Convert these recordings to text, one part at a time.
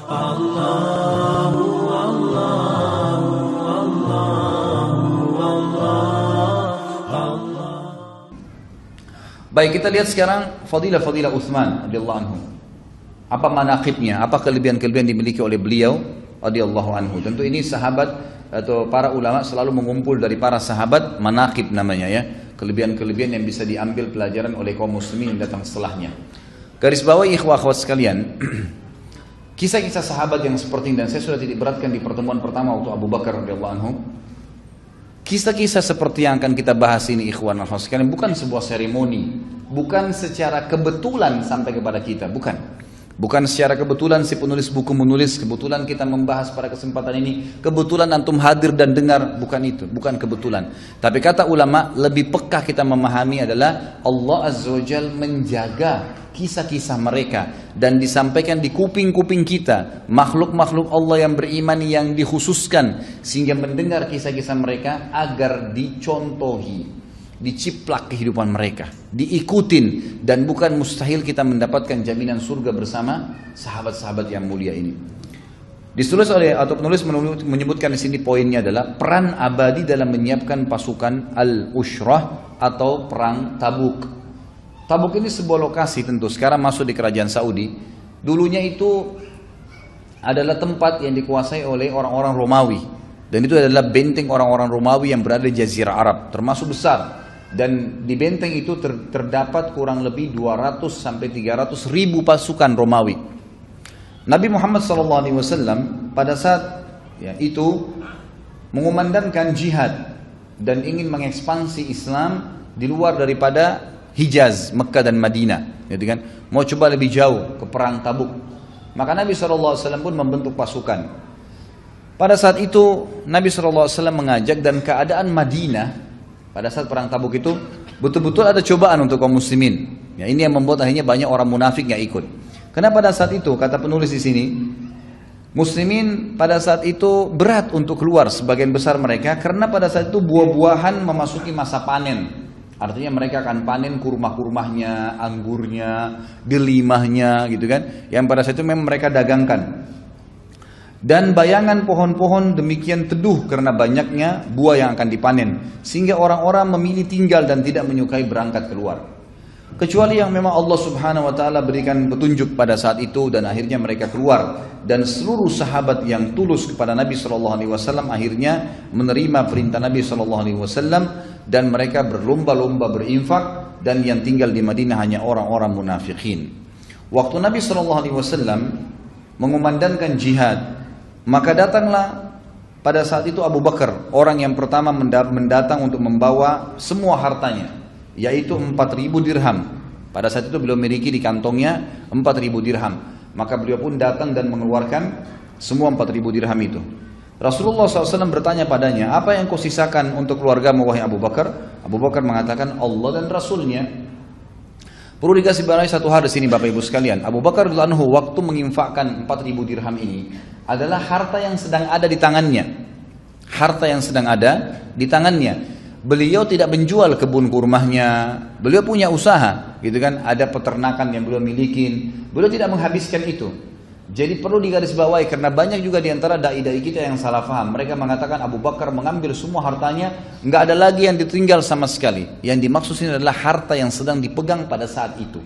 Allahu Allahu Allahu Allah. Baik, kita lihat sekarang fadilah-fadilah Utsman radhiyallahu anhu. Apa manaqibnya, apa kelebihan-kelebihan dimiliki oleh beliau radhiyallahu anhu. Tentu ini sahabat atau para ulama selalu mengumpul dari para sahabat manaqib namanya ya. Kelebihan-kelebihan yang bisa diambil pelajaran oleh kaum muslimin yang datang setelahnya. Garis bawahi ikhwah akhwat sekalian, kisah-kisah sahabat yang seperti ini, dan saya sudah titik beratkan di pertemuan pertama waktu Abu Bakar radhiyallahu anhu. Kisah-kisah seperti yang akan kita bahas ini ikhwan akhwat sekalian bukan sebuah seremoni, bukan secara kebetulan sampai kepada kita, bukan secara kebetulan si penulis buku menulis, kebetulan kita membahas pada kesempatan ini, kebetulan antum hadir dan dengar, bukan itu, bukan kebetulan. Tapi kata ulama, lebih peka kita memahami adalah Allah Azza wa Jalla menjaga kisah-kisah mereka dan disampaikan di kuping-kuping kita, makhluk-makhluk Allah yang beriman yang dikhususkan sehingga mendengar kisah-kisah mereka agar dicontohi, diciplak kehidupan mereka, diikutin, dan bukan mustahil kita mendapatkan jaminan surga bersama sahabat-sahabat yang mulia ini. Ditulis oleh atau penulis menyebutkan di sini poinnya adalah peran abadi dalam menyiapkan pasukan al-Ushrah atau perang Tabuk. Tabuk ini sebuah lokasi tentu sekarang masuk di kerajaan Saudi. Dulunya itu adalah tempat yang dikuasai oleh orang-orang Romawi, dan itu adalah benteng orang-orang Romawi yang berada di Jazirah Arab, termasuk besar. Dan di benteng itu terdapat kurang lebih 200 sampai 300 ribu pasukan Romawi. Nabi Muhammad SAW pada saat itu mengumandangkan jihad dan ingin mengekspansi Islam di luar daripada Hijaz, Mekah dan Madinah, gitu kan? Mau coba lebih jauh ke perang Tabuk. Maka Nabi SAW pun membentuk pasukan. Pada saat itu Nabi SAW mengajak, dan keadaan Madinah pada saat perang Tabuk itu betul-betul ada cobaan untuk kaum muslimin. Ya, ini yang membuat akhirnya banyak orang munafik yang ikut. Karena pada saat itu kata penulis di sini, muslimin pada saat itu berat untuk keluar sebagian besar mereka karena pada saat itu buah-buahan memasuki masa panen. Artinya mereka akan panen kurma-kurmahnya, anggurnya, delimahnya gitu kan. Yang pada saat itu memang mereka dagangkan. Dan bayangan pohon-pohon demikian teduh karena banyaknya buah yang akan dipanen. Sehingga orang-orang memilih tinggal dan tidak menyukai berangkat keluar. Kecuali yang memang Allah Subhanahu wa Ta'ala berikan petunjuk pada saat itu, dan akhirnya mereka keluar. Dan seluruh sahabat yang tulus kepada Nabi SAW akhirnya menerima perintah Nabi SAW, dan mereka berlomba-lomba berinfak, dan yang tinggal di Madinah hanya orang-orang munafikin. Waktu Nabi SAW mengumandangkan jihad, maka datanglah pada saat itu Abu Bakar, orang yang pertama mendatang untuk membawa semua hartanya, yaitu 4.000 dirham. Pada saat itu beliau memiliki di kantongnya 4.000 dirham. Maka beliau pun datang dan mengeluarkan semua 4.000 dirham itu. Rasulullah SAW bertanya padanya, apa yang kau sisakan untuk keluargamu wahai Abu Bakar? Abu Bakar mengatakan Allah dan Rasulnya. Perlu dikasih bawahi satu hal di sini Bapak Ibu sekalian. Abu Bakar radhiyallahu anhu waktu menginfakkan 4.000 dirham ini adalah harta yang sedang ada di tangannya. Harta yang sedang ada di tangannya. Beliau tidak menjual kebun kurmahnya, beliau punya usaha, gitu kan? Ada peternakan yang beliau miliki, beliau tidak menghabiskan itu. Jadi perlu digarisbawahi karena banyak juga di antara dai-dai kita yang salah faham. Mereka mengatakan Abu Bakar mengambil semua hartanya, nggak ada lagi yang ditinggal sama sekali. Yang dimaksud ini adalah harta yang sedang dipegang pada saat itu.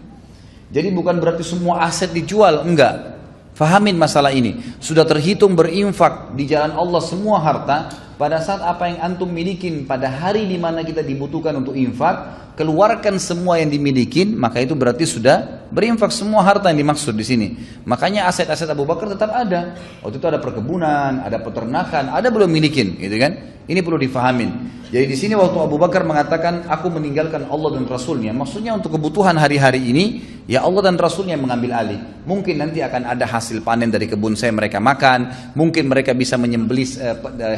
Jadi bukan berarti semua aset dijual, enggak. Fahamin masalah ini. Sudah terhitung berinfak di jalan Allah semua harta. Pada saat apa yang antum milikin pada hari di mana kita dibutuhkan untuk infak, keluarkan semua yang dimilikin, maka itu berarti sudah berinfak semua harta yang dimaksud di sini. Makanya aset-aset Abu Bakar tetap ada. Waktu itu ada perkebunan, ada peternakan, ada belum milikin, gitu kan? Ini perlu difahamin. Jadi di sini waktu Abu Bakar mengatakan aku meninggalkan Allah dan Rasulnya, maksudnya untuk kebutuhan hari-hari ini ya Allah dan Rasulnya yang mengambil alih. Mungkin nanti akan ada hasil panen dari kebun saya mereka makan, mungkin mereka bisa menyembelih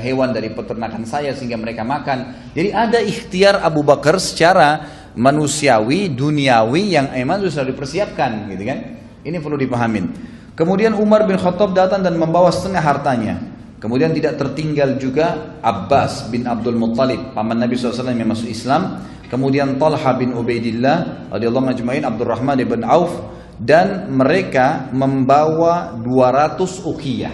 hewan dari peternakan saya sehingga mereka makan. Jadi ada ikhtiar Abu Bakar secara manusiawi, duniawi yang emang sudah dipersiapkan, gitu kan? Ini perlu dipahamin. Kemudian Umar bin Khattab datang dan membawa setengah hartanya. Kemudian tidak tertinggal juga Abbas bin Abdul Muttalib, paman Nabi SAW yang masuk Islam. Kemudian Talha bin Ubaidillah radhiyallahu anhu ajma'in, Abdurrahman bin Auf, dan mereka membawa 200 uqiyah.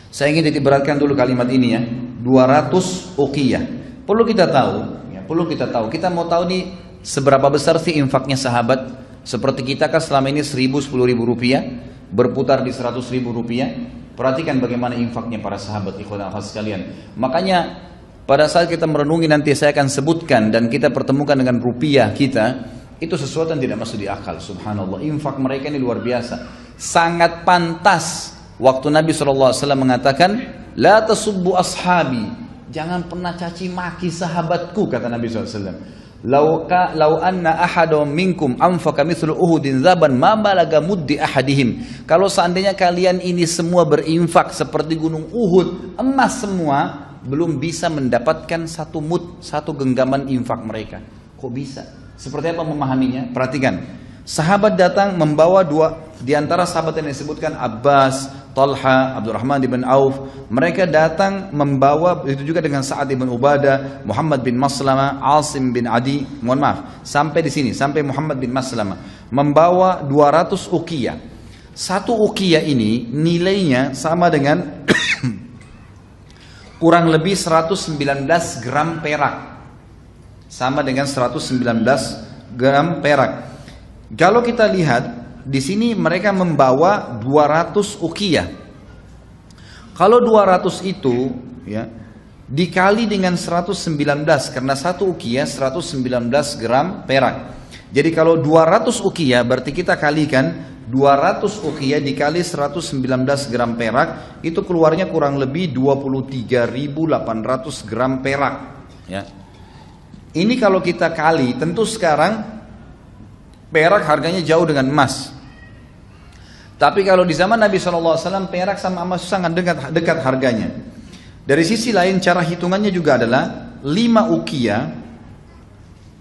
Saya ingin titik beratkan dulu kalimat ini ya, 200 uqiyah. Perlu kita tahu, kita mau tahu nih seberapa besar sih infaknya sahabat. Seperti kita kan selama ini 1000, 10.000 rupiah, berputar di 100.000 rupiah. Perhatikan bagaimana infaknya para sahabat, ikhwan akhwat sekalian. Makanya pada saat kita merenungi nanti saya akan sebutkan dan kita pertemukan dengan rupiah kita, itu sesuatu yang tidak masuk di akal. Subhanallah, infak mereka ini luar biasa. Sangat pantas waktu Nabi SAW mengatakan, la tasubbu ashabi, jangan pernah caci maki sahabatku, kata Nabi SAW. Lau anna ahadum minkum anfaqa mithlu uhudin zaban ma balaga muddi ahadihim. Kalau seandainya kalian ini semua berinfak seperti gunung Uhud, emas semua, belum bisa mendapatkan satu mud, satu genggaman infak mereka. Kok bisa? Seperti apa memahaminya? Perhatikan. Sahabat datang membawa dua, di antara sahabat yang disebutkan Abbas, Talha, Abdurrahman bin Auf. Mereka datang membawa, itu juga dengan Sa'ad bin Ubadah, Muhammad bin Maslamah, Asim bin Adi. Mohon maaf, sampai di sini, sampai Muhammad bin Maslamah membawa 200 uqiyah. Satu uqiyah ini nilainya sama dengan kurang lebih 119 gram perak. Sama dengan 119 gram perak. Kalau kita lihat di sini mereka membawa 200 uqiyah. Kalau 200 itu ya dikali dengan 119, karena satu uqiyah 119 gram perak. Jadi kalau 200 uqiyah berarti kita kalikan 200 uqiyah dikali 119 gram perak, itu keluarnya kurang lebih 23.800 gram perak ya. Ini kalau kita kali, tentu sekarang perak harganya jauh dengan emas. Tapi kalau di zaman Nabi SAW, perak sama emas sangat dekat harganya. Dari sisi lain, cara hitungannya juga adalah 5 uqiyah.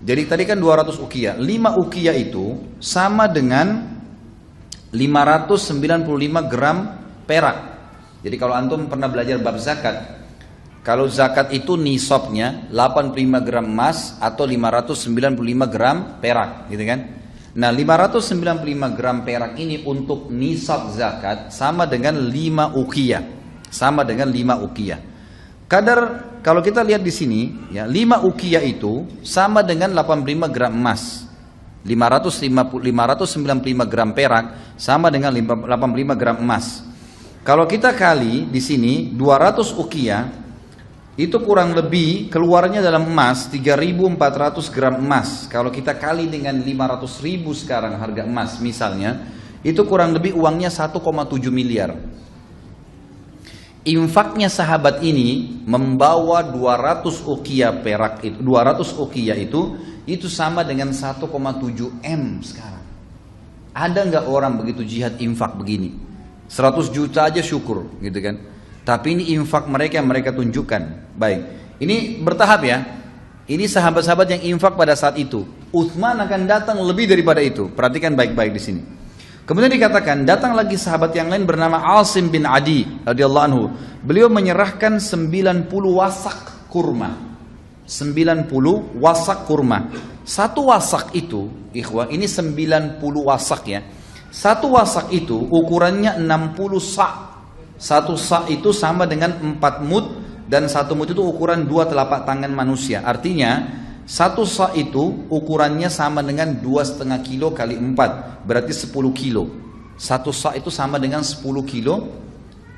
Jadi tadi kan 200 uqiyah. 5 uqiyah itu sama dengan 595 gram perak. Jadi kalau antum pernah belajar bab zakat, kalau zakat itu nisabnya 85 gram emas atau 595 gram perak, gitu kan? Nah, 595 gram perak ini untuk nisab zakat sama dengan 5 uqiyah. Sama dengan 5 uqiyah. Kadar kalau kita lihat di sini, ya, 5 uqiyah itu sama dengan 85 gram emas. 595 gram perak sama dengan 85 gram emas. Kalau kita kali di sini 200 uqiyah, itu kurang lebih keluarnya dalam emas 3.400 gram emas. Kalau kita kali dengan 500.000 sekarang harga emas misalnya, itu kurang lebih uangnya 1,7 miliar. Infaknya sahabat ini membawa 200 uqiyah perak itu, 200 uqiyah itu sama dengan 1,7 M sekarang. Ada nggak orang begitu jihad infak begini? 100 juta aja syukur, gitu kan? Tapi ini infak mereka yang mereka tunjukkan. Baik, ini bertahap ya. Ini sahabat-sahabat yang infak pada saat itu. Utsman akan datang lebih daripada itu. Perhatikan baik-baik di sini. Kemudian dikatakan datang lagi sahabat yang lain bernama Asim bin Adi radhiyallahu anhu. Beliau menyerahkan 90 wasak kurma. 90 wasak kurma. Satu wasak itu, ikhwah, ini 90 wasak ya. Satu wasak itu ukurannya 60 sa'. Satu sa' itu sama dengan 4 mud, dan satu mud itu ukuran 2 telapak tangan manusia. Artinya satu sa' itu ukurannya sama dengan 2,5 kilo kali 4, berarti 10 kilo. Satu sa' itu sama dengan 10 kilo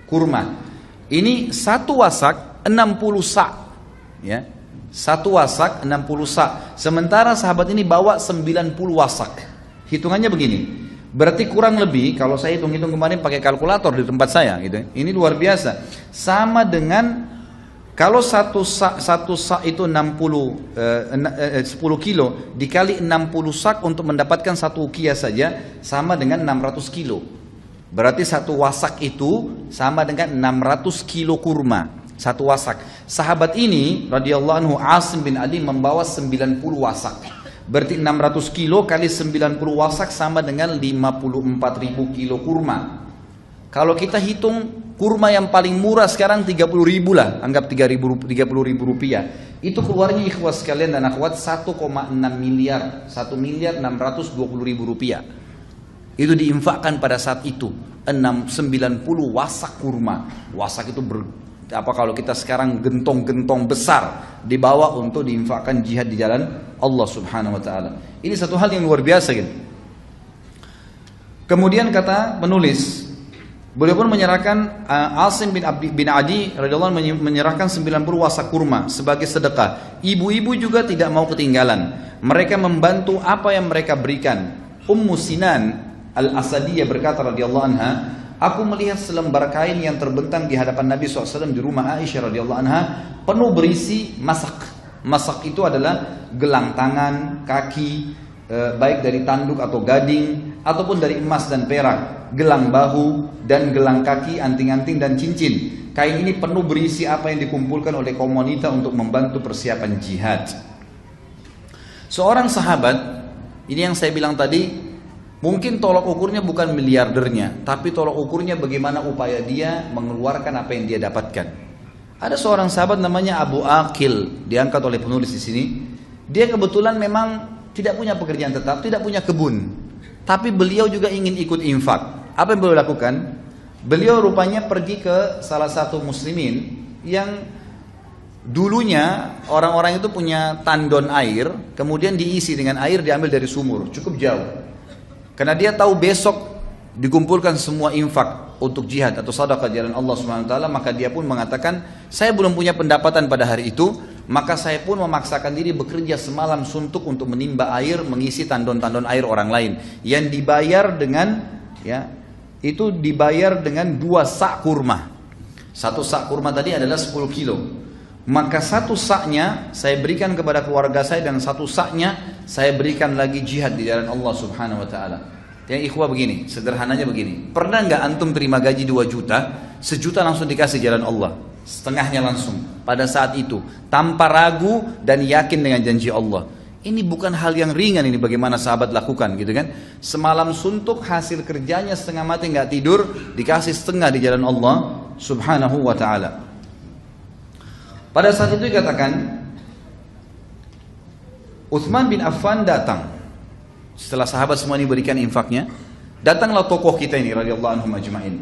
kurma. Ini satu wasak 60 sa', ya. Satu wasak 60 sa'. Sementara sahabat ini bawa 90 wasak. Hitungannya begini. Berarti kurang lebih, kalau saya hitung-hitung kemarin pakai kalkulator di tempat saya, gitu. Ini luar biasa. Sama dengan kalau satu sa itu 10 kilo dikali 60 sak untuk mendapatkan satu uqiyah saja sama dengan 600 kilo. Berarti satu wasak itu sama dengan 600 kilo kurma. Satu wasak. Sahabat ini radhiyallahu anhu Asim bin Adi membawa 90 wasak. Berarti 600 kilo kali 90 wasak sama dengan 54.000 kilo kurma. Kalau kita hitung kurma yang paling murah sekarang 30.000 lah, anggap 30.000 rupiah. Itu keluarnya ikhwas sekalian dan akhwat 1,6 miliar, 1.620.000 rupiah. Itu diinfakkan pada saat itu 90 wasak kurma. Wasak itu kalau kita sekarang gentong-gentong besar dibawa untuk diinfakkan jihad di jalan Allah Subhanahu wa taala. Ini satu hal yang luar biasa gitu. Kemudian kata penulis, beliau pun menyerahkan Asim bin Adi radhiyallahu anhu menyerahkan 90 wasak kurma sebagai sedekah. Ibu-ibu juga tidak mau ketinggalan. Mereka membantu apa yang mereka berikan. Ummu Sinan Al-Asadiyah berkata radhiyallahu anha, aku melihat selembar kain yang terbentang di hadapan Nabi SAW di rumah Aisyah radhiyallahu anha, penuh berisi masak. Masak itu adalah gelang tangan, kaki, baik dari tanduk atau gading, ataupun dari emas dan perak, gelang bahu dan gelang kaki, anting-anting dan cincin. Kain ini penuh berisi apa yang dikumpulkan oleh kaum wanita untuk membantu persiapan jihad. Seorang sahabat, ini yang saya bilang tadi, mungkin tolak ukurnya bukan miliardernya, tapi tolak ukurnya bagaimana upaya dia mengeluarkan apa yang dia dapatkan. Ada seorang sahabat namanya Abu Aqil, diangkat oleh penulis di sini. Dia kebetulan memang tidak punya pekerjaan tetap, tidak punya kebun, tapi beliau juga ingin ikut infak. Apa yang beliau lakukan? Beliau rupanya pergi ke salah satu muslimin yang dulunya orang-orang itu punya tandon air, kemudian diisi dengan air diambil dari sumur, cukup jauh. Karena dia tahu besok dikumpulkan semua infak untuk jihad atau sedekah jalan Allah Subhanahu wa taala, maka dia pun mengatakan, saya belum punya pendapatan pada hari itu, maka saya pun memaksakan diri bekerja semalam suntuk untuk menimba air, mengisi tandon-tandon air orang lain yang dibayar dengan itu dibayar dengan 2 sak kurma. 1 sak kurma tadi adalah 10 kilo. Maka 1 saknya saya berikan kepada keluarga saya dan 1 saknya saya berikan lagi jihad di jalan Allah Subhanahu wa taala. Yang ikhwah begini, sederhananya begini. Pernah nggak antum terima gaji 2 juta, 1 juta langsung dikasih jalan Allah, setengahnya langsung pada saat itu tanpa ragu dan yakin dengan janji Allah. Ini bukan hal yang ringan, ini bagaimana sahabat lakukan gitu kan. Semalam suntuk, hasil kerjanya setengah mati nggak tidur, dikasih setengah di jalan Allah Subhanahu wa taala. Pada saat itu dikatakan Utsman bin Affan datang. Setelah sahabat semua ini berikan infaknya, datanglah tokoh kita ini radhiyallahu anhum ajma'in.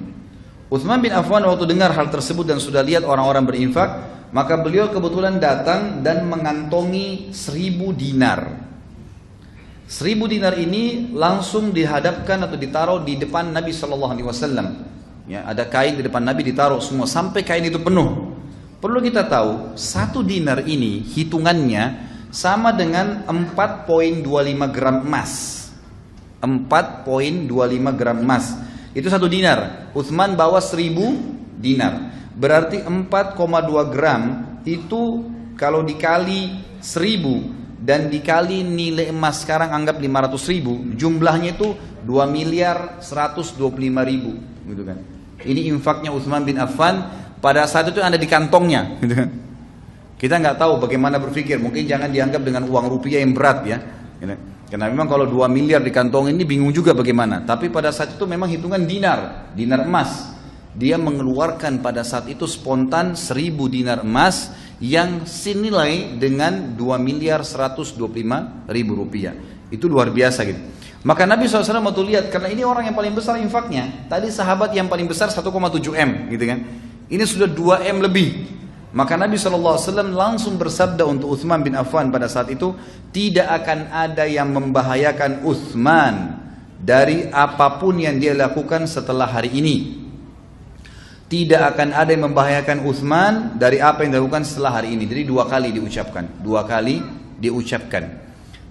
Utsman bin Affan waktu dengar hal tersebut dan sudah lihat orang-orang berinfak, maka beliau kebetulan datang dan mengantongi 1000 dinar. 1000 dinar ini langsung dihadapkan atau ditaruh di depan Nabi SAW. Ya, ada kain di depan Nabi ditaruh semua sampai kain itu penuh. Perlu kita tahu, 1 dinar ini hitungannya sama dengan 4,25 gram emas. 4,25 gram emas. Itu 1 dinar. Utsman bawa 1000 dinar. Berarti 4,2 gram itu kalau dikali 1000 dan dikali nilai emas sekarang anggap 500.000, jumlahnya itu 2.125.000 gitu kan. Ini infaknya Utsman bin Affan pada saat itu ada di kantongnya gitu kan. Kita nggak tahu bagaimana berpikir, mungkin jangan dianggap dengan uang rupiah yang berat ya gitu. Karena memang kalau 2 miliar di kantong ini bingung juga bagaimana. Tapi pada saat itu memang hitungan dinar emas. Dia mengeluarkan pada saat itu spontan 1000 dinar emas yang senilai dengan 2.125.000 rupiah. Itu luar biasa gitu. Maka Nabi SAW waktu lihat, karena ini orang yang paling besar infaknya. Tadi sahabat yang paling besar 1,7 M gitu kan. Ini sudah 2 M lebih. Maka Nabi SAW langsung bersabda untuk Utsman bin Affan pada saat itu, tidak akan ada yang membahayakan Utsman dari apapun yang dia lakukan setelah hari ini. Tidak akan ada yang membahayakan Utsman dari apa yang dilakukan setelah hari ini. Jadi 2 kali diucapkan. 2 kali diucapkan.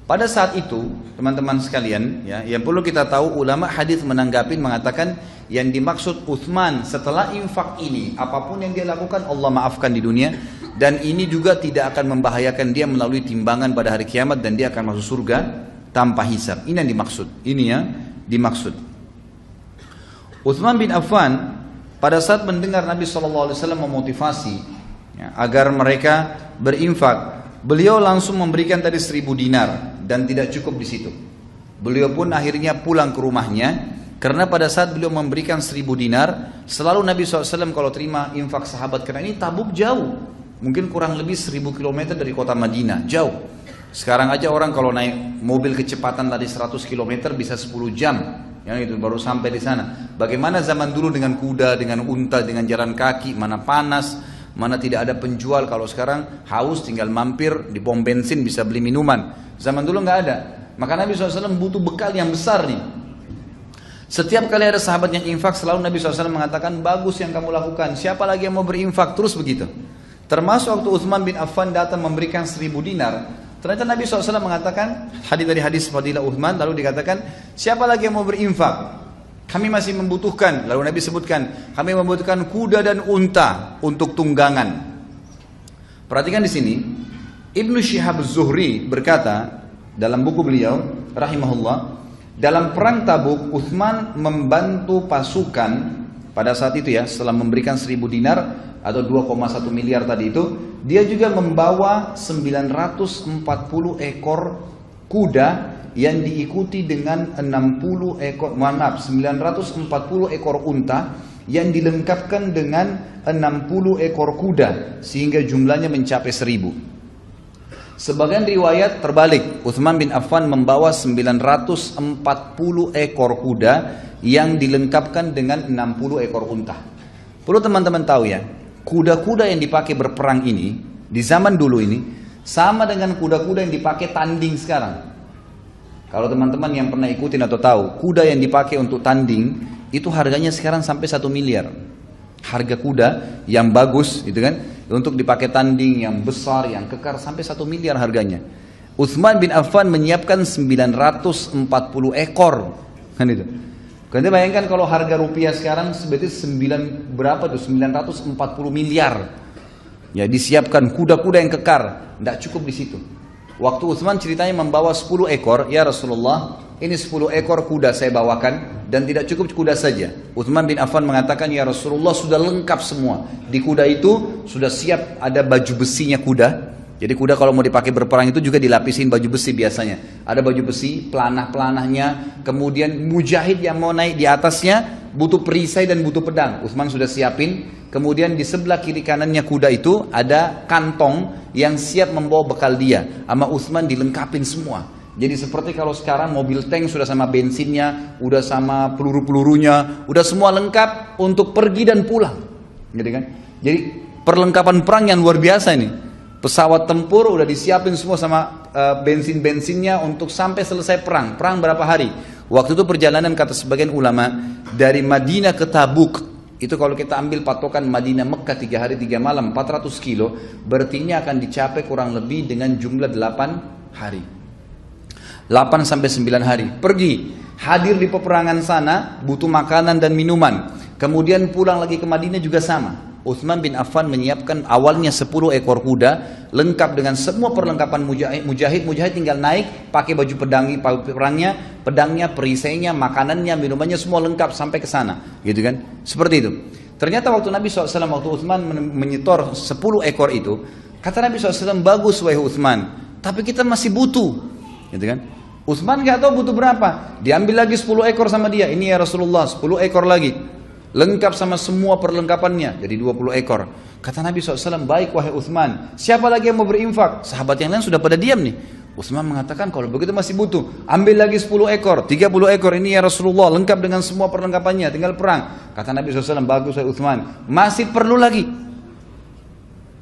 Pada saat itu, teman-teman sekalian, ya, yang perlu kita tahu, ulama hadis menanggapi mengatakan yang dimaksud Utsman setelah infak ini, apapun yang dia lakukan Allah maafkan di dunia, dan ini juga tidak akan membahayakan dia melalui timbangan pada hari kiamat dan dia akan masuk surga tanpa hisab. Ini yang dimaksud. Ini yang dimaksud. Utsman bin Affan pada saat mendengar Nabi SAW memotivasi ya, agar mereka berinfak, beliau langsung memberikan tadi 1000 dinar dan tidak cukup di situ. Beliau pun akhirnya pulang ke rumahnya karena pada saat beliau memberikan 1000 dinar, selalu Nabi SAW kalau terima infak sahabat, karena ini Tabuk jauh, mungkin kurang lebih 1000 km dari kota Madinah, jauh. Sekarang aja orang kalau naik mobil kecepatan tadi 100 km bisa 10 jam Yang itu baru sampai di sana. Bagaimana zaman dulu dengan kuda, dengan unta, dengan jalan kaki, mana panas, mana tidak ada penjual. Kalau sekarang haus tinggal mampir di pom bensin bisa beli minuman. Zaman dulu nggak ada. Maka Nabi SAW butuh bekal yang besar nih. Setiap kali ada sahabat yang infak, selalu Nabi SAW mengatakan, bagus yang kamu lakukan, siapa lagi yang mau berinfak? Terus begitu. Termasuk waktu Utsman bin Affan datang memberikan 1000 dinar, ternyata Nabi SAW mengatakan, dari hadis Fadilah Utsman, lalu dikatakan, siapa lagi yang mau berinfak? Kami masih membutuhkan. Lalu Nabi sebutkan, kami membutuhkan kuda dan unta untuk tunggangan. Perhatikan di sini, Ibnu Syihab Az-Zuhri berkata dalam buku beliau, rahimahullah, dalam perang Tabuk, Utsman membantu pasukan pada saat itu ya, setelah memberikan 1000 dinar atau 2,1 miliar tadi itu, dia juga membawa 940 ekor kuda yang diikuti dengan 940 ekor unta yang dilengkapkan dengan 60 ekor kuda sehingga jumlahnya mencapai 1000. Sebagian riwayat terbalik, Utsman bin Affan membawa 940 ekor kuda yang dilengkapkan dengan 60 ekor unta. Perlu teman-teman tahu ya, kuda-kuda yang dipakai berperang ini di zaman dulu ini sama dengan kuda-kuda yang dipakai tanding sekarang. Kalau teman-teman yang pernah ikutin atau tahu, kuda yang dipakai untuk tanding itu harganya sekarang sampai 1 miliar. Harga kuda yang bagus itu kan, untuk dipakai tanding yang besar, yang kekar, sampai 1 miliar harganya. Utsman bin Affan menyiapkan 940 ekor, kan itu. Kalian bayangkan kalau harga rupiah sekarang sebetulnya 940 miliar. Ya, disiapkan kuda-kuda yang kekar, tidak cukup di situ. Waktu Utsman ceritanya membawa 10 ekor, ya Rasulullah, ini 10 ekor kuda saya bawakan dan tidak cukup kuda saja. Utsman bin Affan mengatakan, ya Rasulullah, sudah lengkap semua. Di kuda itu sudah siap ada baju besinya kuda. Jadi kuda kalau mau dipakai berperang itu juga dilapisin baju besi biasanya. Ada baju besi, pelanah-pelanahnya, kemudian mujahid yang mau naik di atasnya butuh perisai dan butuh pedang. Utsman sudah siapin. Kemudian di sebelah kiri kanannya kuda itu ada kantong yang siap membawa bekal dia. Sama Utsman dilengkapin semua. Jadi seperti kalau sekarang mobil tank sudah sama bensinnya, udah sama peluru-pelurunya, udah semua lengkap untuk pergi dan pulang. Gitu kan? Jadi perlengkapan perang yang luar biasa ini. Pesawat tempur udah disiapin semua sama bensin-bensinnya untuk sampai selesai perang. Perang berapa hari? Waktu itu perjalanan kata sebagian ulama dari Madinah ke Tabuk. Itu kalau kita ambil patokan Madinah Mekah 3 hari 3 malam 400 kilo, berarti ini akan dicapai kurang lebih dengan jumlah 8 hari. 8 sampai 9 hari. Pergi, hadir di peperangan sana, butuh makanan dan minuman. Kemudian pulang lagi ke Madinah juga sama. Utsman bin Affan menyiapkan awalnya 10 ekor kuda, lengkap dengan semua perlengkapan mujahid tinggal naik, pakai baju pedangnya, perisainya, makanannya, minumannya semua lengkap sampai ke sana, gitu kan? Seperti itu. Ternyata waktu Nabi SAW, waktu Utsman menyetor 10 ekor itu, kata Nabi SAW, bagus wahai Utsman, tapi kita masih butuh, gitu kan? Utsman nggak tahu butuh berapa, diambil lagi 10 ekor sama dia, ini ya Rasulullah 10 ekor lagi. Lengkap sama semua perlengkapannya, jadi 20 ekor. Kata Nabi SAW, baik wahai Utsman, siapa lagi yang mau berinfak? Sahabat yang lain sudah pada diam nih. Utsman mengatakan, kalau begitu masih butuh, ambil lagi 10 ekor, 30 ekor, ini ya Rasulullah, lengkap dengan semua perlengkapannya, tinggal perang. Kata Nabi SAW, bagus wahai Utsman, masih perlu lagi,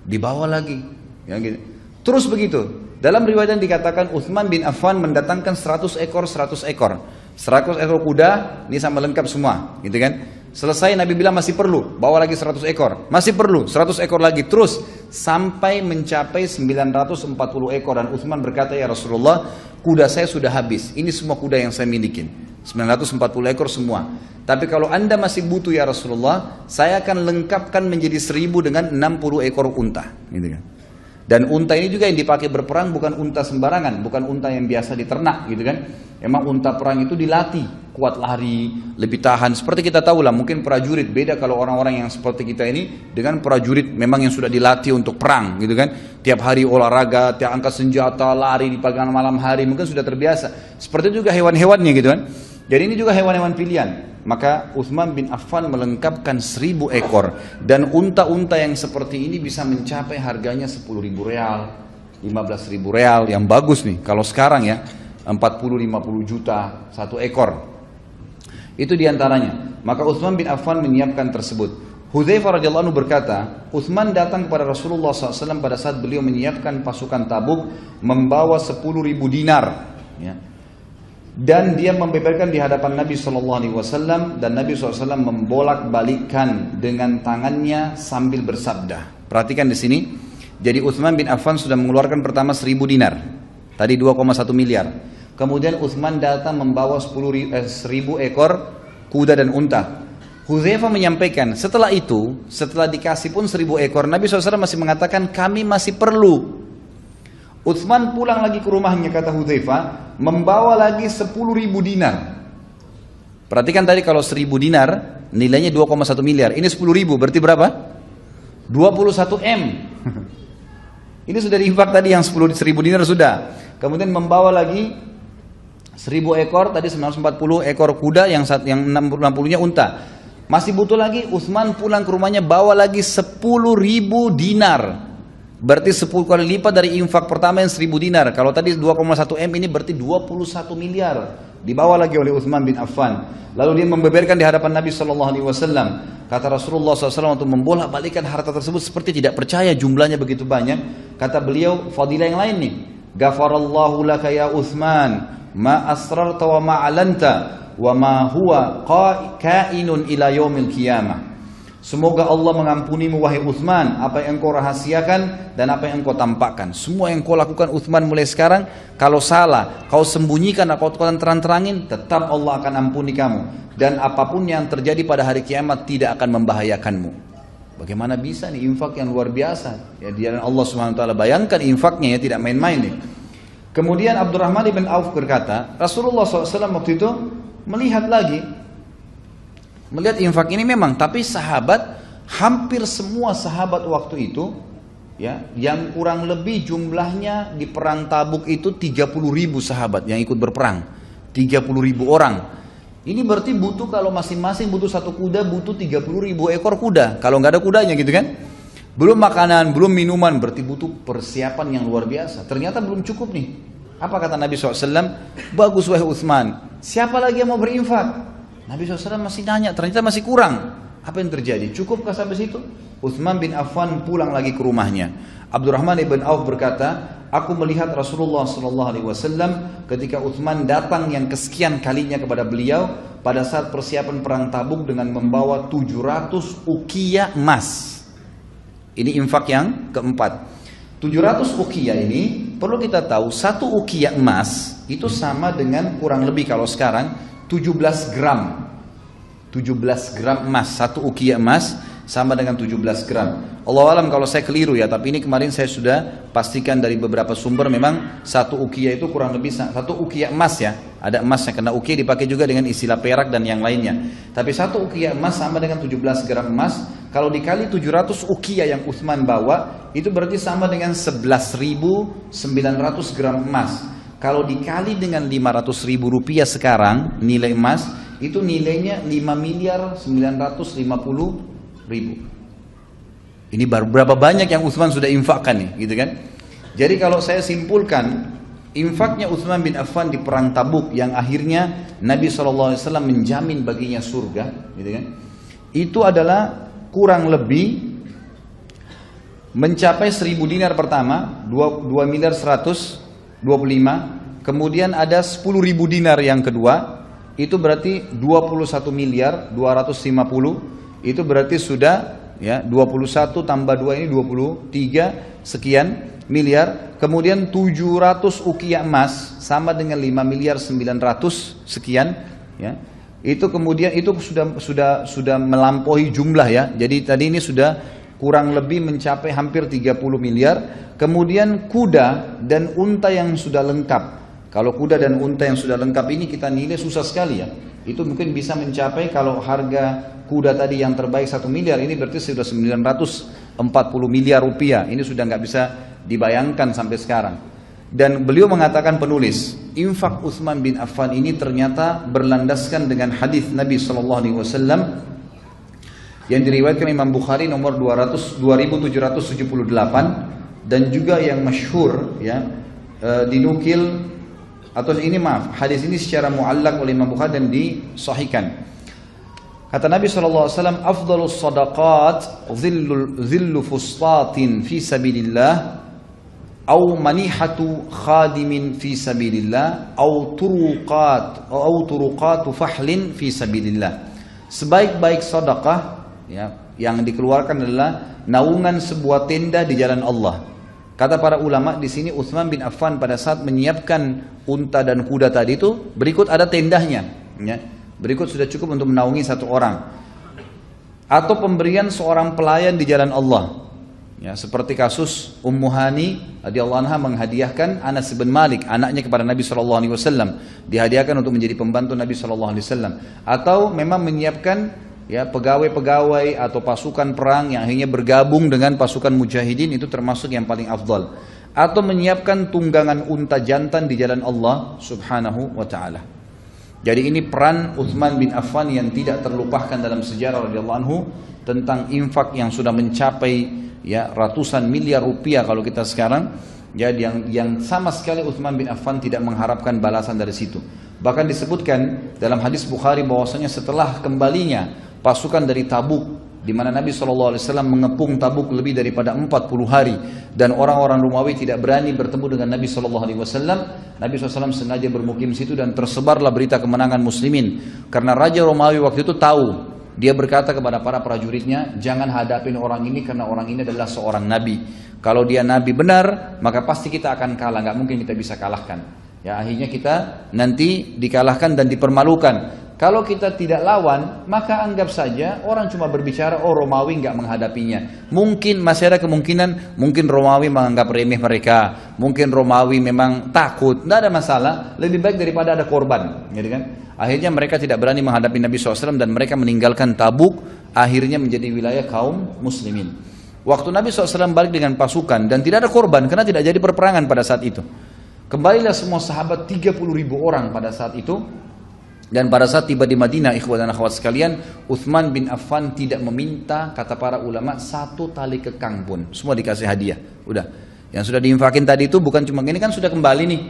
dibawa lagi, ya, gitu. Terus begitu. Dalam riwayat dikatakan Utsman bin Affan mendatangkan 100 ekor, 100 ekor. 100 ekor kuda, ini sama lengkap semua, gitu kan? Selesai Nabi bilang masih perlu, bawa lagi 100 ekor, masih perlu 100 ekor lagi, terus sampai mencapai 940 ekor. Dan Utsman berkata, ya Rasulullah, kuda saya sudah habis, ini semua kuda yang saya milikin, 940 ekor semua. Tapi kalau anda masih butuh ya Rasulullah, saya akan lengkapkan menjadi 1000 dengan 60 ekor unta, gitu kan? Dan unta ini juga yang dipakai berperang bukan unta sembarangan, bukan unta yang biasa diternak, gitu kan? Emang unta perang itu dilatih, kuat lari, lebih tahan. Seperti kita tahu lah, mungkin prajurit beda kalau orang-orang yang seperti kita ini dengan prajurit memang yang sudah dilatih untuk perang, gitu kan? Tiap hari olahraga, tiap angkat senjata, lari di pagi malam hari, mungkin sudah terbiasa. Seperti juga hewan-hewannya, gitu kan? Jadi ini juga hewan-hewan pilihan. Maka Utsman bin Affan melengkapkan 1000 ekor. Dan unta-unta yang seperti ini bisa mencapai harganya 10.000 real, 15.000 real, yang bagus nih. Kalau sekarang ya 40-50 juta satu ekor. Itu diantaranya. Maka Utsman bin Affan menyiapkan tersebut. Hudzaifah radhiyallahu anhu berkata, Utsman datang kepada Rasulullah SAW pada saat beliau menyiapkan pasukan Tabuk membawa 10.000 dinar. Ya. Dan dia membeberkan di hadapan Nabi SAW dan Nabi SAW membolak-balikkan dengan tangannya sambil bersabda. Perhatikan di sini. Jadi Utsman bin Affan sudah mengeluarkan pertama 1.000 dinar. Tadi 2,1 miliar. Kemudian Utsman datang membawa 1.000 ekor kuda dan unta. Hudzaifah menyampaikan, setelah itu, setelah dikasih pun 1.000 ekor, Nabi SAW masih mengatakan kami masih perlu. Utsman pulang lagi ke rumahnya, kata Hudzaifah, membawa lagi 10.000 dinar. Perhatikan tadi kalau 1.000 dinar nilainya 2,1 miliar. Ini 10.000 berarti berapa? 21 M. Ini sudah diinfak tadi yang 1.000 dinar sudah. Kemudian membawa lagi 1.000 ekor, tadi 940 ekor kuda, yang 60-nya unta. Masih butuh lagi, Utsman pulang ke rumahnya bawa lagi 10.000 dinar. Berarti 10 kali lipat dari infak pertama yang 1.000 dinar. Kalau tadi 2,1 M ini berarti 21 miliar. Dibawa lagi oleh Utsman bin Affan. Lalu dia membeberkan di hadapan Nabi SAW. Kata Rasulullah SAW untuk membolak-balikan harta tersebut seperti tidak percaya jumlahnya begitu banyak. Kata beliau, fadilah yang lain nih. Ghafarallahu laka ya Utsman, ma asrarta wa ma alanta, wa ma huwa kainun ila yaumil qiyamah. Semoga Allah mengampunimu wahai Utsman, apa yang engkau rahasiakan dan apa yang engkau tampakkan. Semua yang kau lakukan Utsman mulai sekarang, kalau salah, kau sembunyikan atau kau terang-terangin, tetap Allah akan ampuni kamu. Dan apapun yang terjadi pada hari kiamat tidak akan membahayakanmu. Bagaimana bisa nih infak yang luar biasa? Ya, di jalan Allah Subhanahu wa taala, bayangkan infaknya ya, tidak main-main nih. Kemudian Abdurrahman bin Auf berkata, Rasulullah SAW waktu itu melihat infak ini memang, tapi sahabat, hampir semua sahabat waktu itu, ya, yang kurang lebih jumlahnya di perang Tabuk itu 30.000 sahabat yang ikut berperang, 30.000 orang. Ini berarti butuh, kalau masing-masing butuh satu kuda, butuh 30.000 ekor kuda. Kalau nggak ada kudanya gitu kan, belum makanan, belum minuman, berarti butuh persiapan yang luar biasa. Ternyata belum cukup nih. Apa kata Nabi SAW? Bagus wahai Utsman, siapa lagi yang mau berinfak? Nabi SAW masih nanya, ternyata masih kurang. Apa yang terjadi? Cukupkah sampai situ? Utsman bin Affan pulang lagi ke rumahnya. Abdurrahman bin Auf berkata, aku melihat Rasulullah SAW ketika Utsman datang yang kesekian kalinya kepada beliau pada saat persiapan perang Tabuk dengan membawa 700 uqiyah emas. Ini infak yang keempat. 700 uqiyah ini perlu kita tahu, satu uqiyah emas itu sama dengan kurang lebih kalau sekarang 17 gram. 17 gram emas, satu uqiyah emas sama dengan 17 gram. Allah alam kalau saya keliru ya, tapi ini kemarin saya sudah pastikan dari beberapa sumber, memang satu uqiyah itu kurang lebih satu uqiyah emas ya. Ada emasnya, karena uqiyah dipakai juga dengan istilah perak dan yang lainnya. Tapi satu uqiyah emas sama dengan 17 gram emas. Kalau dikali 700 uqiyah yang Utsman bawa, itu berarti sama dengan 11.900 gram emas. Kalau dikali dengan 500.000 rupiah sekarang, nilai emas, itu nilainya 5.950.000. Ini berapa banyak yang Utsman sudah infakkan nih, gitu kan? Jadi kalau saya simpulkan, infaknya Utsman bin Affan di perang Tabuk yang akhirnya Nabi SAW menjamin baginya surga, gitu kan? Itu adalah kurang lebih mencapai 1.000 dinar pertama, 2.125.000, kemudian ada 10.000 dinar yang kedua, itu berarti 21.250.000, itu berarti sudah ya 21 tambah 2 ini 23 sekian miliar. Kemudian 700 uqiyah emas sama dengan 5.900.000 sekian ya. Itu kemudian itu sudah melampaui jumlah ya. Jadi tadi ini sudah kurang lebih mencapai hampir 30 miliar. Kemudian kuda dan unta yang sudah lengkap. Kalau kuda dan unta yang sudah lengkap ini kita nilai susah sekali ya. Itu mungkin bisa mencapai, kalau harga kuda tadi yang terbaik 1 miliar, ini berarti sudah 940 miliar rupiah. Ini sudah nggak bisa dibayangkan sampai sekarang. Dan beliau mengatakan, penulis, infak Utsman bin Affan ini ternyata berlandaskan dengan hadis Nabi SAW yang diriwayatkan Imam Bukhari nomor 2778, dan juga yang masyhur ya, dinukil atau ini maaf, hadis ini secara muallak oleh Imam Bukhari dan disahihkan. Kata Nabi SAW, afdalus sadaqat zillu fustatin fi sabilillah, au manihatu khadimin fi sabilillah, au turuqatu fahlin fi sabilillah. Sebaik-baik sedekah ya, yang dikeluarkan adalah naungan sebuah tenda di jalan Allah. Kata para ulama di sini, Utsman bin Affan pada saat menyiapkan unta dan kuda tadi itu, berikut ada tendahnya ya. Berikut sudah cukup untuk menaungi satu orang. Atau pemberian seorang pelayan di jalan Allah. Ya, seperti kasus Ummu Hani radhiyallahu anha menghadiahkan Anas bin Malik, anaknya, kepada Nabi SAW. Dihadiahkan untuk menjadi pembantu Nabi SAW. Atau memang menyiapkan ya pegawai-pegawai atau pasukan perang yang akhirnya bergabung dengan pasukan mujahidin, itu termasuk yang paling afdal. Atau menyiapkan tunggangan unta jantan di jalan Allah Subhanahu wa ta'ala. Jadi ini peran Utsman bin Affan yang tidak terlupakan dalam sejarah radhiyallahu anhu, tentang infak yang sudah mencapai ya ratusan miliar rupiah kalau kita sekarang, ya, yang sama sekali Utsman bin Affan tidak mengharapkan balasan dari situ. Bahkan disebutkan dalam hadis Bukhari bahwasanya setelah kembalinya pasukan dari Tabuk, di mana Nabi SAW mengepung Tabuk lebih daripada 40 hari, dan orang-orang Romawi tidak berani bertemu dengan Nabi SAW. Nabi SAW sengaja bermukim situ dan tersebarlah berita kemenangan muslimin. Karena Raja Romawi waktu itu tahu, dia berkata kepada para prajuritnya, jangan hadapin orang ini karena orang ini adalah seorang nabi. Kalau dia nabi benar, maka pasti kita akan kalah, nggak mungkin kita bisa kalahkan. Ya, akhirnya kita nanti dikalahkan dan dipermalukan. Kalau kita tidak lawan, maka anggap saja orang cuma berbicara, oh Romawi nggak menghadapinya. Mungkin masih ada kemungkinan, mungkin Romawi menganggap remeh mereka, mungkin Romawi memang takut, nggak ada masalah. Lebih baik daripada ada korban, gitu kan? Akhirnya mereka tidak berani menghadapi Nabi SAW dan mereka meninggalkan Tabuk, akhirnya menjadi wilayah kaum muslimin. Waktu Nabi SAW balik dengan pasukan dan tidak ada korban karena tidak jadi perperangan pada saat itu. Kembalilah semua sahabat, 30.000 orang pada saat itu. Dan pada saat tiba di Madinah, ikhwan dan akhwat sekalian, Utsman bin Affan tidak meminta, kata para ulama, satu tali kekang pun. Semua dikasih hadiah. Udah. Yang sudah diinfakin tadi itu bukan cuma ini, kan sudah kembali nih.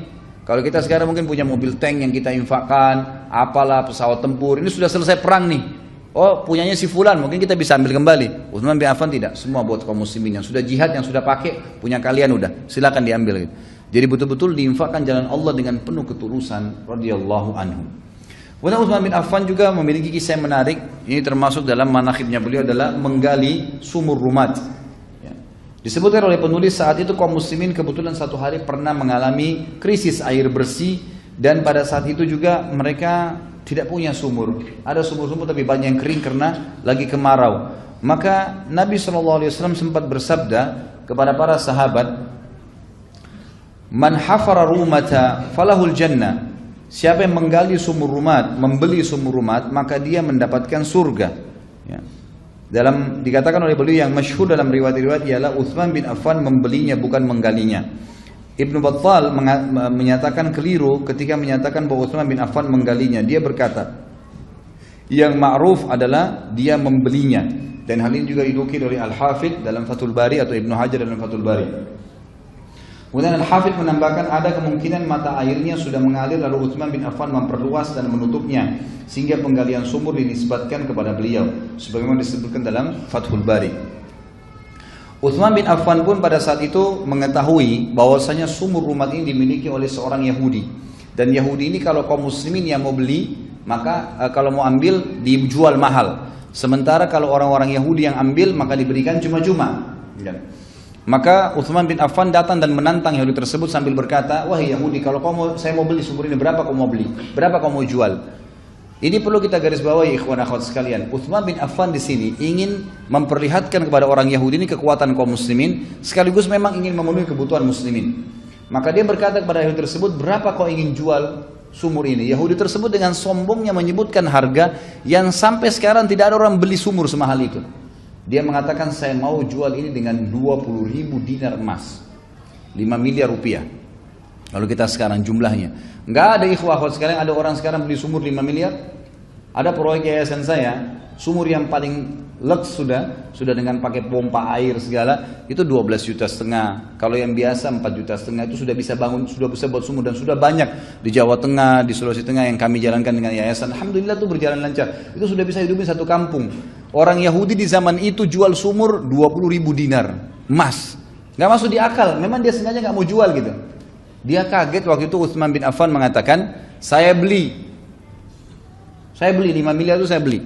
Kalau kita sekarang mungkin punya mobil tank yang kita infakkan, apalah pesawat tempur, ini sudah selesai perang nih. Oh, punyanya si fulan, mungkin kita bisa ambil kembali. Utsman bin Affan tidak, semua buat kaum muslimin yang sudah jihad, yang sudah pakai, punya kalian udah, silakan diambil gitu. Jadi betul-betul diinfakkan jalan Allah dengan penuh ketulusan radhiyallahu anhu. Kemudian Utsman bin Affan juga memiliki kisah yang menarik. Ini termasuk dalam manakhibnya beliau adalah menggali sumur Rumat. Ya. Disebutkan oleh penulis saat itu kaum muslimin kebetulan satu hari pernah mengalami krisis air bersih, dan pada saat itu juga mereka tidak punya sumur. Ada sumur-sumur tapi banyak yang kering karena lagi kemarau. Maka Nabi SAW sempat bersabda kepada para sahabat, "Man hafara rumata falahul jannah." Siapa yang menggali sumur Rumat, membeli sumur Rumat, maka dia mendapatkan surga. Ya. Dikatakan oleh beliau yang masyhur dalam riwayat-riwayat ialah Utsman bin Affan membelinya bukan menggalinya. Ibnu Battal menyatakan keliru ketika menyatakan bahwa Utsman bin Affan menggalinya. Dia berkata, yang ma'ruf adalah dia membelinya. Dan hal ini juga dinukil oleh Al-Hafidh dalam Fathul Bari atau Ibnu Hajar dalam Fathul Bari. Kemudian Al-Hafidh menambahkan ada kemungkinan mata airnya sudah mengalir lalu Utsman bin Affan memperluas dan menutupnya sehingga penggalian sumur dinisbatkan kepada beliau sebagaimana disebutkan dalam Fathul Bari. Utsman bin Affan pun pada saat itu mengetahui bahwasanya sumur Rumat ini dimiliki oleh seorang Yahudi, dan Yahudi ini kalau kaum muslimin yang mau beli, maka kalau mau ambil dijual mahal, sementara kalau orang-orang Yahudi yang ambil maka diberikan cuma-cuma. Maka Utsman bin Affan datang dan menantang Yahudi tersebut sambil berkata, wahai Yahudi, kalau saya mau beli sumur ini, berapa kau mau beli? Berapa kau mau jual? Ini perlu kita garis bawahi ikhwan akhwat sekalian. Utsman bin Affan di sini ingin memperlihatkan kepada orang Yahudi ini kekuatan kaum muslimin, sekaligus memang ingin memenuhi kebutuhan muslimin. Maka dia berkata kepada Yahudi tersebut, berapa kau ingin jual sumur ini? Yahudi tersebut dengan sombongnya menyebutkan harga yang sampai sekarang tidak ada orang beli sumur semahal itu. Dia mengatakan, saya mau jual ini dengan 20.000 dinar emas, 5 miliar rupiah. Kalau kita sekarang jumlahnya, nggak ada ikhwah sekalian, ada orang sekarang beli sumur 5 miliar? Ada proyek yayasan saya, sumur yang paling leks sudah dengan pakai pompa air segala, itu 12,5 juta. Kalau yang biasa 4,5 juta itu sudah bisa bangun, sudah bisa buat sumur, dan sudah banyak di Jawa Tengah, di Sulawesi Tengah yang kami jalankan dengan yayasan. Alhamdulillah itu berjalan lancar. Itu sudah bisa hidupin satu kampung. Orang Yahudi di zaman itu jual sumur 20.000 dinar emas. Nggak masuk di akal, memang dia sengaja nggak mau jual gitu. Dia kaget waktu itu Utsman bin Affan mengatakan, saya beli 5 miliar itu saya beli.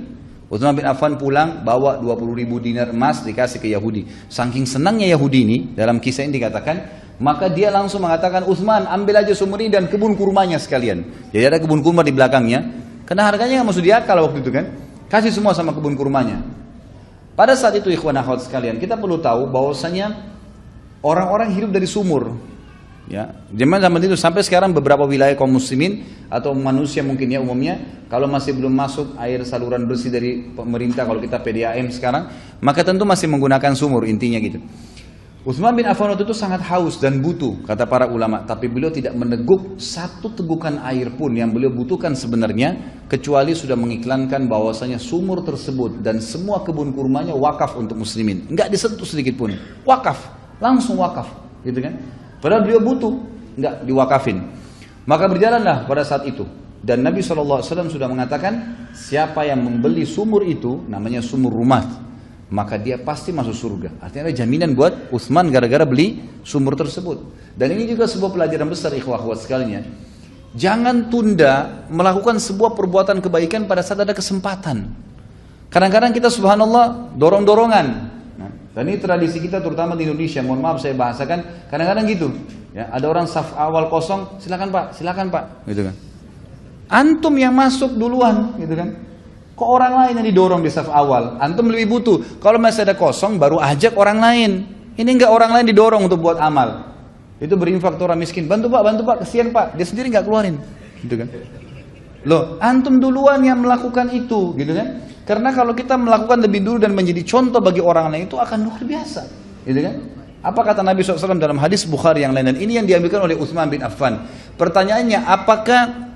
Utsman bin Affan pulang bawa 20.000 dinar emas dikasih ke Yahudi. Saking senangnya Yahudi ini, dalam kisah ini dikatakan, maka dia langsung mengatakan, Utsman ambil aja sumur ini dan kebun kurmanya sekalian. Jadi ada kebun kurma di belakangnya, karena harganya nggak masuk di akal waktu itu kan. Kasih semua sama kebun kurmanya. Pada saat itu ikhwan akhwat sekalian, kita perlu tahu bahwasanya orang-orang hidup dari sumur. Ya, zaman itu sampai sekarang beberapa wilayah kaum muslimin atau manusia mungkin ya umumnya, kalau masih belum masuk air saluran bersih dari pemerintah, kalau kita PDAM sekarang, maka tentu masih menggunakan sumur, intinya gitu. Utsman bin Affan waktu itu sangat haus dan butuh, kata para ulama, tapi beliau tidak meneguk satu tegukan air pun yang beliau butuhkan sebenarnya, kecuali sudah mengiklankan bahwasanya sumur tersebut dan semua kebun kurmanya wakaf untuk muslimin, enggak disentuh sedikit pun, wakaf, langsung wakaf, gitu kan? Padahal beliau butuh, enggak diwakafin. Maka berjalanlah pada saat itu. Dan Nabi SAW sudah mengatakan, siapa yang membeli sumur itu, namanya sumur rumah, maka dia pasti masuk surga. Artinya ada jaminan buat Utsman gara-gara beli sumur tersebut. Dan ini juga sebuah pelajaran besar ikhwah akhwat sekalian. Jangan tunda melakukan sebuah perbuatan kebaikan pada saat ada kesempatan. Kadang-kadang kita subhanallah dorong-dorongan. Dan ini tradisi kita terutama di Indonesia, mohon maaf saya bahasakan, kadang-kadang gitu. Ya, ada orang saf awal kosong, silakan Pak, gitu kan. Antum yang masuk duluan, gitu kan. Kok orang lain yang didorong di saf awal? Antum lebih butuh. Kalau masih ada kosong, baru ajak orang lain. Ini enggak orang lain didorong untuk buat amal. Itu berinfak ke orang miskin. Bantu Pak, kesian Pak. Dia sendiri enggak keluarin, gitu kan. Loh, antum duluan yang melakukan itu, gitu kan? Karena kalau kita melakukan lebih dulu dan menjadi contoh bagi orang lain itu akan luar biasa, gitu kan? Apa kata Nabi SAW dalam hadis Bukhari yang lain, dan ini yang diambilkan oleh Utsman bin Affan. Pertanyaannya, apakah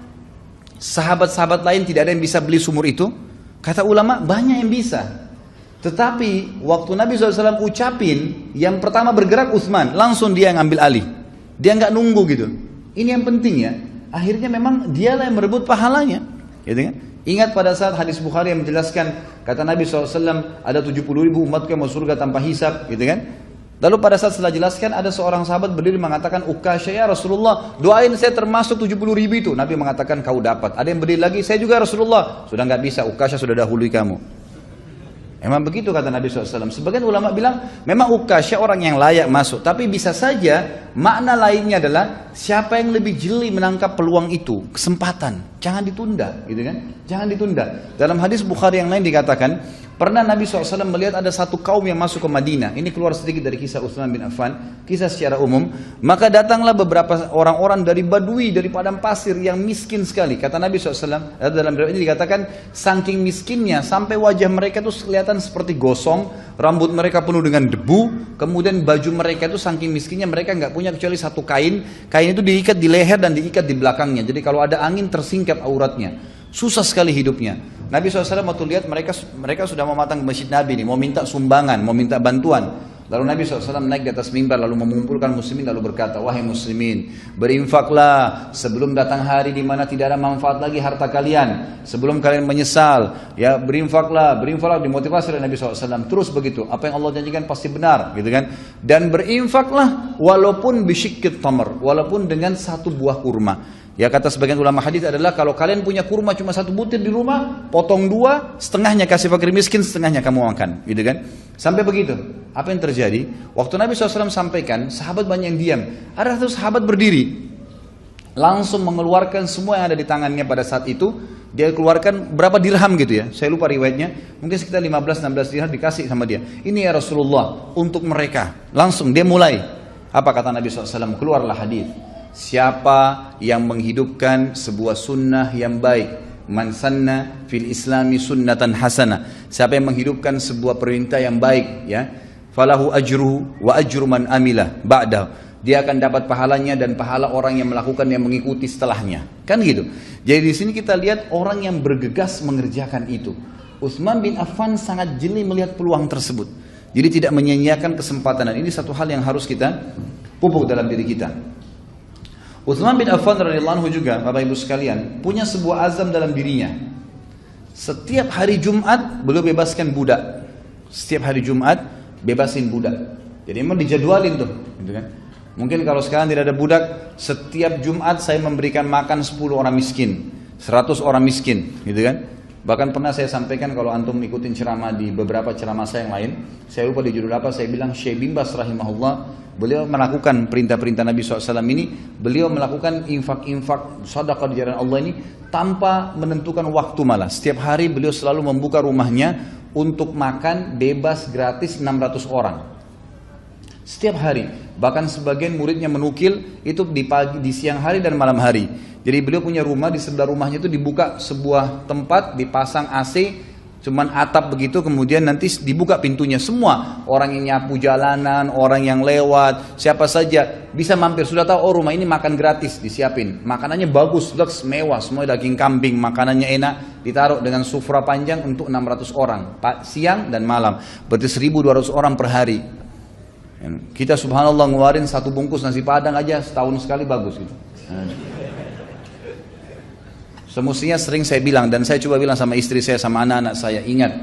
sahabat-sahabat lain tidak ada yang bisa beli sumur itu? Kata ulama, banyak yang bisa. Tetapi waktu Nabi SAW ucapin, yang pertama bergerak Utsman, langsung dia yang ambil alih. Dia nggak nunggu gitu. Ini yang penting ya. Akhirnya memang dialah yang merebut pahalanya, gitu kan? Ingat pada saat hadis Bukhari yang menjelaskan, kata Nabi SAW, ada 70.000 umatku yang masuk surga tanpa hisab, gitu kan? Lalu pada saat setelah jelaskan, ada seorang sahabat berdiri mengatakan, Ukasha ya Rasulullah, doain saya termasuk 70.000 itu. Nabi mengatakan, kau dapat. Ada yang berdiri lagi, saya juga Rasulullah. Sudah nggak bisa, Ukasha sudah dahului kamu. Memang begitu kata Nabi SAW. Sebagian ulama bilang, memang Ukasha orang yang layak masuk. Tapi bisa saja, makna lainnya adalah, siapa yang lebih jeli menangkap peluang itu, kesempatan. Jangan ditunda, gitu kan? Jangan ditunda. Dalam hadis Bukhari yang lain dikatakan, pernah Nabi SAW melihat ada satu kaum yang masuk ke Madinah. Ini keluar sedikit dari kisah Utsman bin Affan, kisah secara umum. Maka datanglah beberapa orang-orang dari Badui, dari padang pasir yang miskin sekali. Kata Nabi SAW, dalam riwayat ini dikatakan, saking miskinnya sampai wajah mereka itu kelihatan seperti gosong, rambut mereka penuh dengan debu, kemudian baju mereka itu saking miskinnya mereka nggak punya kecuali satu kain itu diikat di leher dan diikat di belakangnya. Jadi kalau ada angin tersingkap auratnya. Susah sekali hidupnya. Nabi SAW waktu lihat mereka sudah mau matang ke masjid Nabi nih, mau minta sumbangan, mau minta bantuan. Lalu Nabi SAW naik di atas mimbar lalu mengumpulkan muslimin lalu berkata, wahai muslimin, berinfaklah sebelum datang hari di mana tidak ada manfaat lagi harta kalian, sebelum kalian menyesal. Ya, berinfaklah dimotivasi oleh Nabi SAW. Terus begitu, apa yang Allah janjikan pasti benar, gitu kan? Dan berinfaklah walaupun bisyikit tamar, walaupun dengan satu buah kurma. Ya, kata sebagian ulama hadis adalah kalau kalian punya kurma cuma satu butir di rumah, potong dua, setengahnya kasih fakir miskin, setengahnya kamu makan, gitu kan? Sampai begitu. Apa yang terjadi? Waktu Nabi SAW sampaikan, sahabat banyak yang diam. Ada satu sahabat berdiri, langsung mengeluarkan semua yang ada di tangannya pada saat itu. Dia keluarkan berapa dirham gitu ya, saya lupa riwayatnya, mungkin sekitar 15-16 dirham dikasih sama dia. Ini ya Rasulullah, untuk mereka. Langsung dia mulai. Apa kata Nabi SAW? Keluarlah hadis. Siapa yang menghidupkan sebuah sunnah yang baik, man sanna fil islami sunnatan hasanah, siapa yang menghidupkan sebuah perintah yang baik, ya, falahu ajruhu wa ajru man amilah ba'dahu, dia akan dapat pahalanya dan pahala orang yang melakukan yang mengikuti setelahnya. Kan gitu. Jadi di sini kita lihat orang yang bergegas mengerjakan itu. Utsman bin Affan sangat jeli melihat peluang tersebut. Jadi tidak menyia-nyiakan kesempatan. Dan ini satu hal yang harus kita pupuk dalam diri kita. Utsman bin Affan radhiyallahu anhu juga, Bapak Ibu sekalian, punya sebuah azam dalam dirinya. Setiap hari Jumat beliau bebaskan budak. Setiap hari Jumat bebasin budak. Jadi memang dijadwalin tuh, gitu kan? Mungkin kalau sekarang tidak ada budak, setiap Jumat saya memberikan makan 10 orang miskin, 100 orang miskin, gitu kan? Bahkan pernah saya sampaikan kalau antum ikutin ceramah di beberapa ceramah saya yang lain, saya lupa di judul apa, saya bilang Syekh bin Baz rahimahullah, beliau melakukan perintah-perintah Nabi SAW ini, beliau melakukan infak-infak, sedekah di jalan Allah ini tanpa menentukan waktu malah. Setiap hari beliau selalu membuka rumahnya untuk makan bebas gratis 600 orang. Setiap hari, bahkan sebagian muridnya menukil itu di pagi, di siang hari dan malam hari. Jadi beliau punya rumah, di sebelah rumahnya itu dibuka sebuah tempat, dipasang AC, cuman atap begitu, kemudian nanti dibuka pintunya, semua orang yang nyapu jalanan, orang yang lewat, siapa saja bisa mampir. Sudah tahu, oh rumah ini makan gratis, disiapin, makanannya bagus, leks, mewah, semua daging kambing, makanannya enak, ditaruh dengan sufra panjang untuk 600 orang, siang dan malam, berarti 1.200 orang per hari. Kita subhanallah ngeluarin 1 bungkus nasi padang aja setahun sekali bagus gitu. Semestinya sering saya bilang, dan saya coba bilang sama istri saya, sama anak-anak saya, ingat,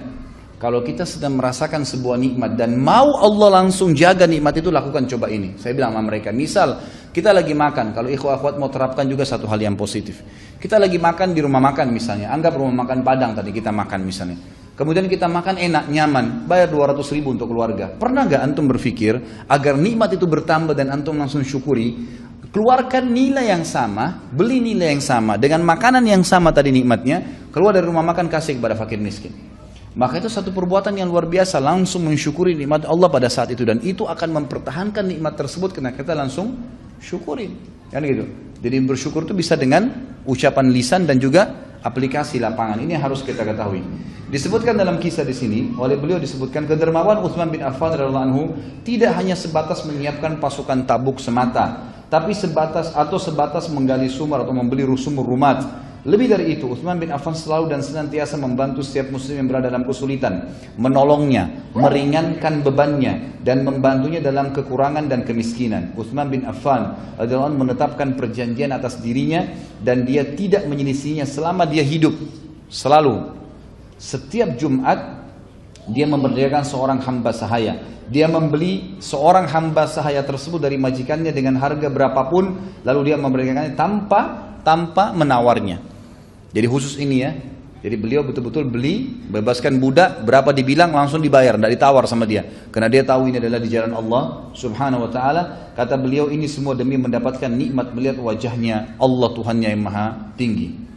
kalau kita sedang merasakan sebuah nikmat dan mau Allah langsung jaga nikmat itu, lakukan coba ini. Saya bilang sama mereka, misal kita lagi makan, kalau ikhwah akhwat mau terapkan juga satu hal yang positif. Kita lagi makan di rumah makan misalnya, anggap rumah makan Padang tadi kita makan misalnya. Kemudian kita makan enak, nyaman, bayar 200.000 untuk keluarga. Pernah gak antum berpikir agar nikmat itu bertambah dan antum langsung syukuri? Keluarkan nilai yang sama, beli nilai yang sama, dengan makanan yang sama tadi nikmatnya, keluar dari rumah makan kasih kepada fakir miskin. Maka itu satu perbuatan yang luar biasa, langsung mensyukuri nikmat Allah pada saat itu. Dan itu akan mempertahankan nikmat tersebut karena kita langsung syukurin. Kan gitu. Jadi bersyukur itu bisa dengan ucapan lisan dan juga aplikasi lapangan. Ini yang harus kita ketahui. Disebutkan dalam kisah di sini oleh beliau, disebutkan kedermawan Utsman bin Affan radhiyallahu anhu tidak hanya sebatas menyiapkan pasukan Tabuk semata, tapi sebatas menggali sumur atau membeli sumur rumat. Lebih dari itu, Utsman bin Affan selalu dan senantiasa membantu setiap muslim yang berada dalam kesulitan, menolongnya, meringankan bebannya, dan membantunya dalam kekurangan dan kemiskinan. Utsman bin Affan adalah menetapkan perjanjian atas dirinya dan dia tidak menyelisihinya selama dia hidup. Selalu, setiap Jumat dia memberdayakan seorang hamba sahaya. Dia membeli seorang hamba sahaya tersebut dari majikannya dengan harga berapapun, lalu dia memberdayakannya tanpa menawarnya. Jadi khusus ini ya. Jadi beliau betul-betul beli, bebaskan budak, berapa dibilang langsung dibayar, tidak ditawar sama dia. Karena dia tahu ini adalah di jalan Allah subhanahu wa ta'ala. Kata beliau, ini semua demi mendapatkan nikmat melihat wajahnya Allah Tuhannya yang maha tinggi.